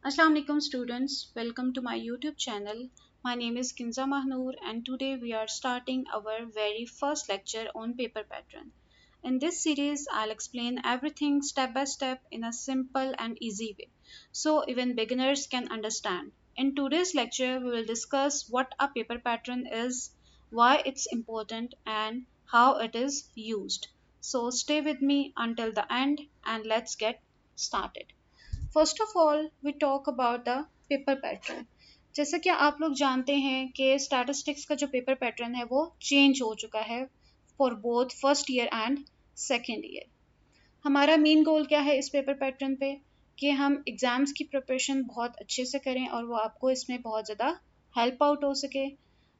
Assalamu alaikum students, welcome to my YouTube channel. My name is Kinza Mahnoor and today we are starting our very first lecture on paper pattern. In this series, I'll explain everything step by step in a simple and easy way so even beginners can understand. In today's lecture, we will discuss what a paper pattern is, why it's important and how it is used. So stay with me until the end and let's get started. First of all we talk about the paper pattern. जैसा कि आप लोग जानते हैं कि statistics का जो paper pattern है वो चेंज हो चुका है for both first year and second year. हमारा मेन गोल क्या है इस पेपर पैटर्न पे कि हम एग्ज़ाम्स की प्रिपरेशन बहुत अच्छे से करें और वो आपको इसमें बहुत ज़्यादा हेल्प आउट हो सके।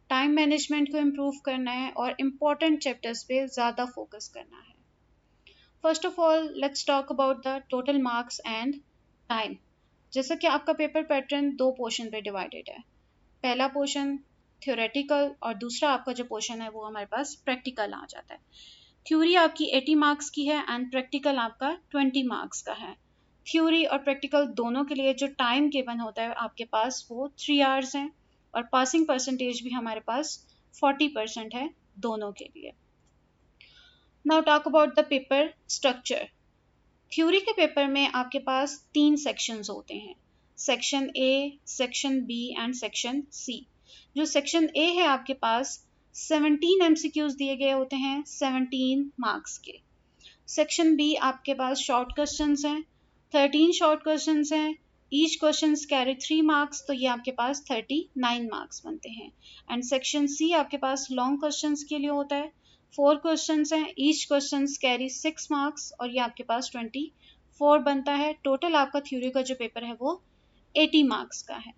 टाइम मैनेजमेंट को इम्प्रूव करना है और इम्पॉर्टेंट चैप्टर्स पे ज़्यादा फोकस करना है। First of all let's talk about the total marks and time. जैसा कि आपका पेपर पैटर्न दो पोर्शन पे डिवाइडेड है। पहला पोर्शन थ्योरेटिकल और दूसरा आपका जो पोर्शन है वो हमारे पास प्रैक्टिकल आ जाता है। थ्योरी आपकी 80 मार्क्स की है एंड प्रैक्टिकल आपका 20 मार्क्स का है। थ्योरी और प्रैक्टिकल दोनों के लिए जो टाइम गिवन होता है आपके पास वो 3 आवर्स हैं और पासिंग परसेंटेज भी हमारे पास 40% है दोनों के लिए। Now talk about the paper structure. Theory के पेपर में आपके पास 3 सेक्शंस होते हैं, section A, section B and section C. जो सेक्शन ए है आपके पास 17 एमसीक्यूज दिए गए होते हैं 17 मार्क्स के। सेक्शन बी आपके पास शॉर्ट क्वेश्चंस हैं, 13 शॉर्ट क्वेश्चंस हैं। ईच क्वेश्चन कैरी 3 मार्क्स, तो ये आपके पास 39 मार्क्स बनते हैं। एंड सेक्शन सी आपके पास लॉन्ग क्वेश्चंस के लिए होता है, 4 क्वेश्चंस हैं। ईच क्वेश्चन कैरी 6 मार्क्स और ये आपके पास 24 बनता है। टोटल आपका थ्योरी का जो पेपर है वो 80 मार्क्स का है।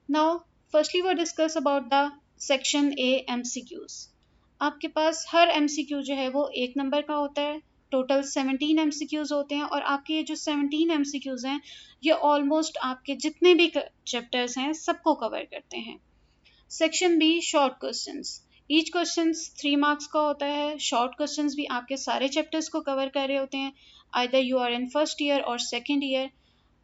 नाउ फर्स्टली वो discuss about the section A MCQs. आपके पास हर एमसीक्यू जो है वो 1 नंबर का होता है। टोटल 17 एमसीक्यूज होते हैं और आपके ये जो 17 एमसीक्यूज हैं ये ऑलमोस्ट आपके जितने भी चैप्टर्स हैं सबको कवर करते हैं। Section B short questions. Each question 3 marks का होता है। शॉर्ट क्वेश्चंस भी आपके सारे चैप्टर्स को कवर कर रहे होते हैं, either you are in first year और सेकेंड ईयर।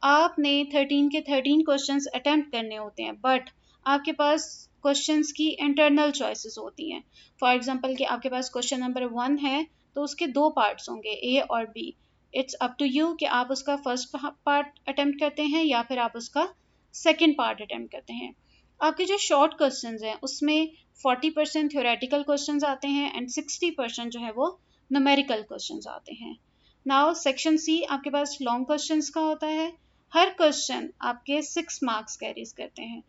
आपने 13 के 13 क्वेश्चंस अटेम्प्ट करने होते हैं, बट आपके पास क्वेश्चंस की इंटरनल चॉइसेस होती हैं। फॉर एग्जांपल कि आपके पास क्वेश्चन नंबर 1 है तो उसके 2 पार्ट्स होंगे, ए और B. It's up to you कि आप उसका फर्स्ट पार्ट अटेम्प्ट करते हैं या फिर आप उसका सेकेंड पार्ट अटेम्प्ट करते हैं। आपके जो शॉर्ट क्वेश्चंस हैं उसमें 40% थ्योरेटिकल क्वेश्चंस आते हैं एंड 60% जो है वो न्यूमेरिकल क्वेश्चंस आते हैं। नाउ सेक्शन सी आपके पास लॉन्ग क्वेश्चंस का होता है। हर क्वेश्चन आपके 6 मार्क्स कैरीज करते हैं।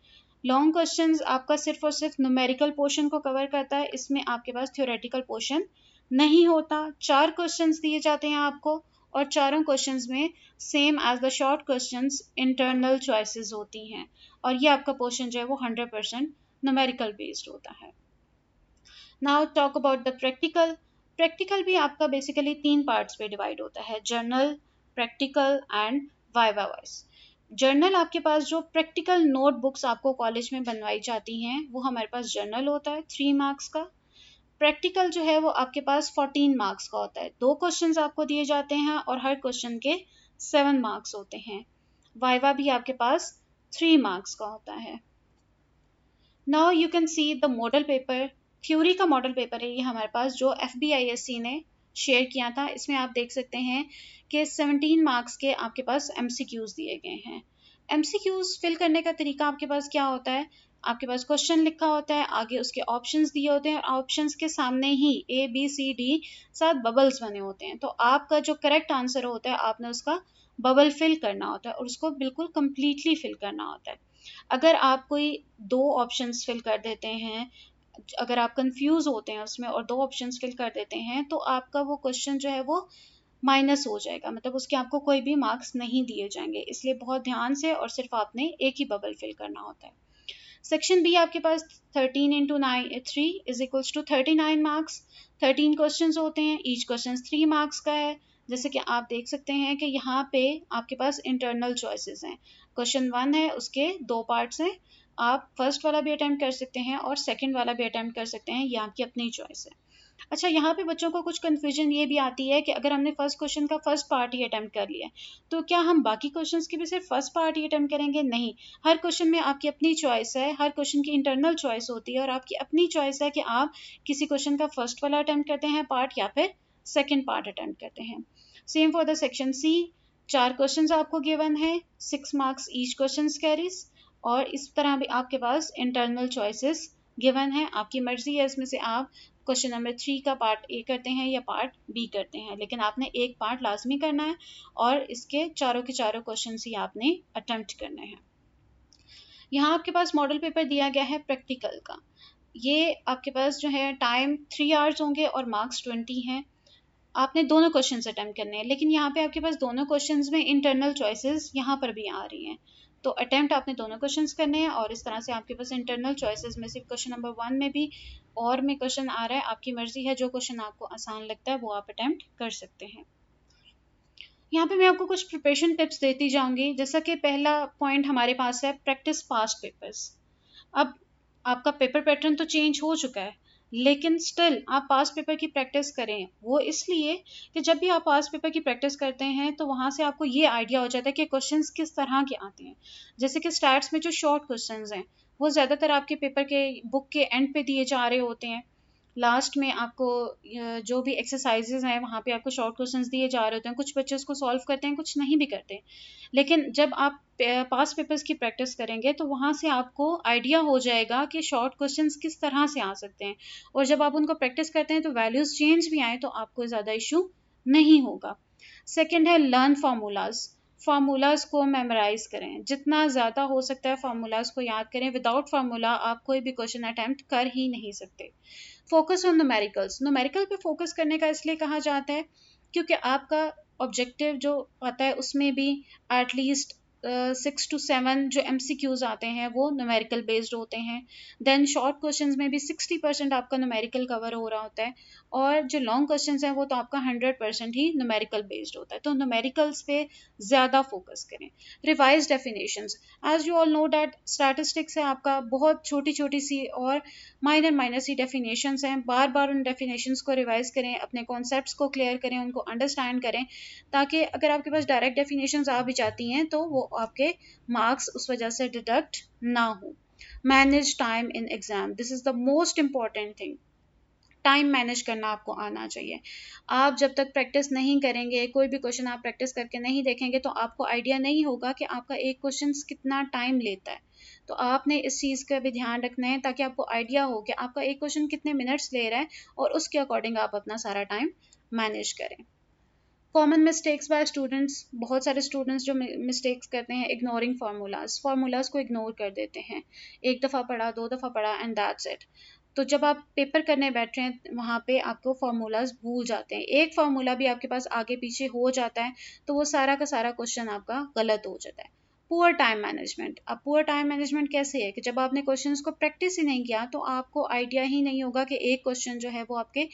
लॉन्ग क्वेश्चंस आपका सिर्फ और सिर्फ न्यूमेरिकल पोर्शन को कवर करता है, इसमें आपके पास थ्योरेटिकल पोर्शन नहीं होता। 4 क्वेश्चंस दिए जाते हैं आपको और चारों क्वेश्चंस में same as the short questions internal choices होती हैं और ये आपका पोर्शन जो है वो 100% न्यूमेरिकल बेस्ड होता है। Now talk about the practical. Practical भी आपका बेसिकली 3 पार्ट्स पे डिवाइड होता है, journal, practical and viva voice. Journal आपके पास जो प्रैक्टिकल नोटबुक्स आपको कॉलेज में बनवाई जाती हैं वो हमारे पास जर्नल होता है 3 मार्क्स का। प्रैक्टिकल जो है वो आपके पास 14 मार्क्स का होता है। 2 क्वेश्चंस आपको दिए जाते हैं और हर क्वेश्चन के 7 मार्क्स होते हैं। वाइवा भी आपके पास 3 मार्क्स का होता है। Now you can see the model paper. Theory का मॉडल पेपर है ये हमारे पास जो FBISC ने शेयर किया था। इसमें आप देख सकते हैं कि 17 मार्क्स के आपके पास MCQs दिए गए हैं। MCQs फिल करने का तरीका आपके पास क्या होता है, आपके पास क्वेश्चन लिखा होता है, आगे उसके ऑप्शंस दिए होते हैं और ऑप्शंस के सामने ही ABCD 7 बबल्स बने होते हैं। तो आपका जो करेक्ट आंसर होता है आपने उसका बबल फिल करना होता है और उसको बिल्कुल कंप्लीटली फिल करना होता है। अगर आप कोई 2 ऑप्शंस फिल कर देते हैं, अगर आप कंफ्यूज होते हैं उसमें और 2 ऑप्शंस फिल कर देते हैं तो आपका वो क्वेश्चन जो है वो माइनस हो जाएगा, मतलब उसके आपको कोई भी मार्क्स नहीं दिए जाएंगे। इसलिए बहुत ध्यान से और सिर्फ आपने एक ही बबल फिल करना होता है। सेक्शन बी आपके पास 13 into 3 is equals to 39 marks. 13 questions होते हैं, ईच क्वेश्चन 3 मार्क्स का है। जैसे कि आप देख सकते हैं कि यहाँ पे आपके पास इंटरनल चॉइसेस हैं। क्वेश्चन 1 है उसके 2 पार्ट्स हैं, आप फर्स्ट वाला भी अटेम्प्ट कर सकते हैं और सेकंड वाला भी अटेम्प्ट कर सकते हैं, ये आपकी अपनी चॉइस है। अच्छा, यहाँ पे बच्चों को कुछ कन्फ्यूजन ये भी आती है कि अगर हमने फर्स्ट क्वेश्चन का फर्स्ट पार्ट ही अटेम्प्ट कर लिया है तो क्या हम बाकी क्वेश्चंस की भी सिर्फ फर्स्ट पार्ट ही अटेम्प्ट करेंगे? नहीं, हर क्वेश्चन में आपकी अपनी चॉइस है, हर क्वेश्चन की इंटरनल चॉइस होती है और आपकी अपनी चॉइस है कि आप किसी क्वेश्चन का फर्स्ट वाला अटेम्प्ट करते हैं पार्ट या फिर सेकेंड पार्ट अटेम्प्ट करते हैं। Same for the section C, 4 questions आपको गिवन है, 6 मार्क्स ईच क्वेश्चन कैरीज, और इस तरह भी आपके पास इंटरनल चॉइसेस गिवन है। आपकी मर्जी है इसमें से आप क्वेश्चन नंबर 3 का पार्ट ए करते हैं या पार्ट बी करते हैं, लेकिन आपने एक पार्ट लाजमी करना है और इसके चारों के चारों क्वेश्चन ही आपने अटेम्प्ट करने हैं। यहाँ आपके पास मॉडल पेपर दिया गया है प्रैक्टिकल का। ये आपके पास जो है टाइम 3 आवर्स होंगे और मार्क्स 20 हैं। आपने दोनों क्वेश्चन अटेम्प्ट करने हैं, लेकिन यहाँ पे आपके पास दोनों क्वेश्चन में इंटरनल चॉइसेस यहाँ पर भी आ रही हैं। तो अटेम्प्ट आपने दोनों क्वेश्चंस करने हैं और इस तरह से आपके पास इंटरनल चॉइसेस में सिर्फ क्वेश्चन नंबर 1 में भी और में क्वेश्चन आ रहा है। आपकी मर्जी है, जो क्वेश्चन आपको आसान लगता है वो आप अटेम्प्ट कर सकते हैं। यहाँ पे मैं आपको कुछ प्रिपरेशन टिप्स देती जाऊंगी। जैसा कि पहला पॉइंट हमारे पास है प्रैक्टिस पास्ट पेपर्स। अब आपका पेपर पैटर्न तो चेंज हो चुका है, लेकिन स्टिल आप पास्ट पेपर की प्रैक्टिस करें। वो इसलिए कि जब भी आप पास्ट पेपर की प्रैक्टिस करते हैं तो वहाँ से आपको ये आइडिया हो जाता है कि क्वेश्चंस किस तरह के आते हैं। जैसे कि स्टैट्स में जो शॉर्ट क्वेश्चंस हैं वो ज़्यादातर आपके पेपर के बुक के एंड पे दिए जा रहे होते हैं। लास्ट में आपको जो भी एक्सरसाइजेज हैं वहाँ पे आपको शॉर्ट क्वेश्चंस दिए जा रहे होते हैं। कुछ बच्चे उसको सॉल्व करते हैं, कुछ नहीं भी करते। लेकिन जब आप पास्ट पेपर्स की प्रैक्टिस करेंगे तो वहाँ से आपको आइडिया हो जाएगा कि शॉर्ट क्वेश्चंस किस तरह से आ सकते हैं, और जब आप उनको प्रैक्टिस करते हैं तो वैल्यूज चेंज भी आए तो आपको ज़्यादा इशू नहीं होगा। सेकेंड है लर्न फार्मूलाज। फार्मूलाज को मेमोराइज करें, जितना ज़्यादा हो सकता है फार्मूलाज को याद करें। विदाउट फार्मूला आप कोई भी क्वेश्चन अटेम्प्ट कर ही नहीं सकते। Focus on numericals. न्यूमेरिकल पे फोकस करने का इसलिए कहा जाता है क्योंकि आपका ऑब्जेक्टिव जो आता है उसमें भी एटलीस्ट 6 to 7 जो MCQs आते हैं वो न्यूमेरिकल बेस्ड होते हैं। देन शॉर्ट क्वेश्चंस में भी 60% आपका न्यूमेरिकल कवर हो रहा होता है, और जो लॉन्ग क्वेश्चंस हैं वो तो आपका 100% ही न्यूमेरिकल बेस्ड होता है। तो न्यूमेरिकल्स पे ज़्यादा फोकस करें। Revise definitions. As you all know that statistics है आपका बहुत छोटी छोटी सी और माइनर माइनर सी डेफिनेशंस हैं। बार बार उन डेफिनेशंस को रिवाइज करें, अपने कॉन्सेप्ट्स को क्लियर करें, उनको अंडरस्टैंड करें, ताकि अगर आपके पास डायरेक्ट डेफिनेशंस आ भी जाती हैं तो वो आपके मार्क्स उस वजह से डिडक्ट ना हो। Manage time in exam, this is the most important thing. Time manage करना आपको आना चाहिए। आप जब तक प्रैक्टिस नहीं करेंगे, कोई भी क्वेश्चन आप प्रैक्टिस करके नहीं देखेंगे तो आपको आइडिया नहीं होगा कि आपका एक क्वेश्चन कितना टाइम लेता है। तो आपने इस चीज़ का भी ध्यान रखना है ताकि आपको आइडिया हो कि आपका एक क्वेश्चन कितने मिनट्स ले रहा है और उसके अकॉर्डिंग आप अपना सारा टाइम मैनेज करें। Common mistakes by students. बहुत सारे स्टूडेंट्स जो मिस्टेक्स करते हैं, इग्नोरिंग फार्मूलाज। फार्मूलाज को इग्नोर कर देते हैं, एक दफ़ा पढ़ा, 2 दफ़ा पढ़ा एंड दैट्स इट। तो जब आप पेपर करने बैठ रहे हैं वहाँ पे आपको फार्मूलाज भूल जाते हैं। एक फार्मूला भी आपके पास आगे पीछे हो जाता है तो वो सारा का सारा क्वेश्चन आपका गलत हो जाता है। Poor time management. अब पुअर टाइम मैनेजमेंट कैसे है कि जब आपने क्वेश्चंस को प्रैक्टिस ही नहीं किया तो आपको आइडिया ही नहीं होगा कि एक क्वेश्चन जो है वो आपके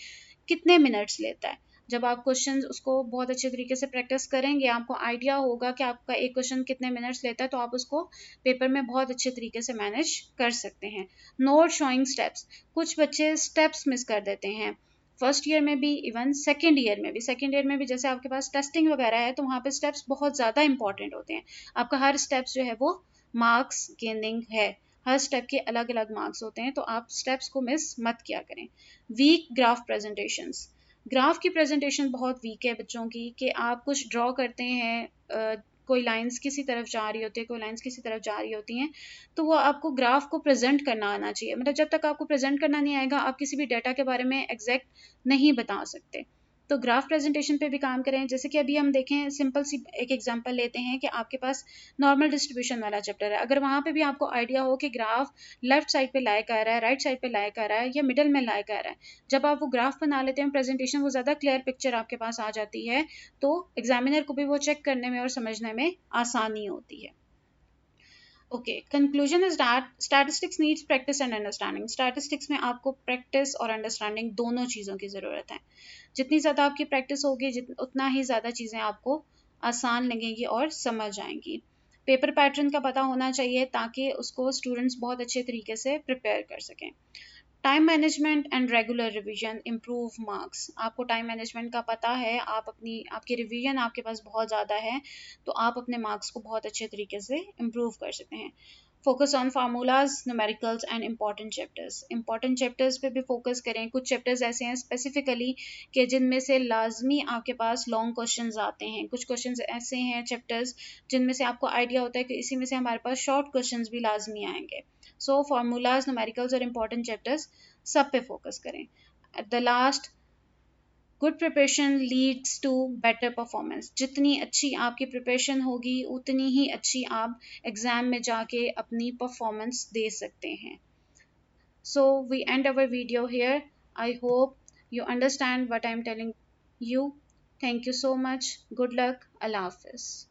कितने मिनट्स लेता है। जब आप क्वेश्चन उसको बहुत अच्छे तरीके से प्रैक्टिस करेंगे आपको आइडिया होगा कि आपका एक क्वेश्चन कितने मिनट्स लेता है, तो आप उसको पेपर में बहुत अच्छे तरीके से मैनेज कर सकते हैं। Note showing steps. कुछ बच्चे स्टेप्स मिस कर देते हैं फर्स्ट ईयर में भी, इवन सेकेंड ईयर में भी। सेकेंड ईयर में भी जैसे आपके पास टेस्टिंग वगैरह है तो वहाँ पे स्टेप्स बहुत ज़्यादा इंपॉर्टेंट होते हैं। आपका हर स्टेप्स जो है वो मार्क्स गेनिंग है, हर स्टेप के अलग अलग मार्क्स होते हैं, तो आप स्टेप्स को मिस मत किया करें। Weak graph presentations. ग्राफ की प्रेजेंटेशन बहुत वीक है बच्चों की, कि आप कुछ ड्रॉ करते हैं, कोई लाइंस किसी तरफ जा रही होती है, कोई लाइंस किसी तरफ जा रही होती हैं, तो वो आपको ग्राफ को प्रेजेंट करना आना चाहिए। मतलब जब तक आपको प्रेजेंट करना नहीं आएगा आप किसी भी डाटा के बारे में एग्जैक्ट नहीं बता सकते। तो ग्राफ प्रेजेंटेशन पे भी काम करें। जैसे कि अभी हम देखें, सिंपल सी एक एग्जांपल लेते हैं कि आपके पास नॉर्मल डिस्ट्रीब्यूशन वाला चैप्टर है। अगर वहाँ पे भी आपको आइडिया हो कि ग्राफ लेफ्ट साइड पे लाई कर रहा है, राइट साइड पे लाई कर रहा है या मिडल में लाई कर रहा है, जब आप वो ग्राफ बना लेते हैं प्रेजेंटेशन, वो ज़्यादा क्लियर पिक्चर आपके पास आ जाती है, तो एग्जामिनर को भी वो चेक करने में और समझने में आसानी होती है। Okay, conclusion is that statistics needs practice and understanding. Statistics में आपको प्रैक्टिस और अंडरस्टैंडिंग दोनों चीज़ों की ज़रूरत है। जितनी ज़्यादा आपकी प्रैक्टिस होगी उतना ही ज़्यादा चीज़ें आपको आसान लगेंगी और समझ आएंगी। पेपर पैटर्न का पता होना चाहिए ताकि उसको स्टूडेंट्स बहुत अच्छे तरीके से प्रिपेयर कर सकें। Time management and regular revision improve marks. आपको टाइम मैनेजमेंट का पता है, आपकी रिवीजन आपके पास बहुत ज़्यादा है, तो आप अपने मार्क्स को बहुत अच्छे तरीके से इम्प्रूव कर सकते हैं। Focus on formulas, numericals and important chapters पे भी फोकस करें। कुछ चैप्टर्स ऐसे हैं स्पेसिफिकली कि जिनमें से लाजमी आपके पास लॉन्ग क्वेश्चंस आते हैं। कुछ क्वेश्चंस ऐसे हैं चैप्टर्स जिनमें से आपको आइडिया होता है कि इसी में से हमारे पास शॉर्ट क्वेश्चंस भी लाजमी आएंगे। सो फार्मूलाज, न्यूमेरिकल्स और इंपॉर्टेंट चैप्टर्स सब पे फोकस करें। At the last, good preparation leads to better performance. जितनी अच्छी आपकी प्रिपरेशन होगी उतनी ही अच्छी आप एग्जाम में जाके अपनी परफॉर्मेंस दे सकते हैं। So we end our video here. I hope you understand what I'm telling you. Thank you so much. Good luck. Allah Hafiz.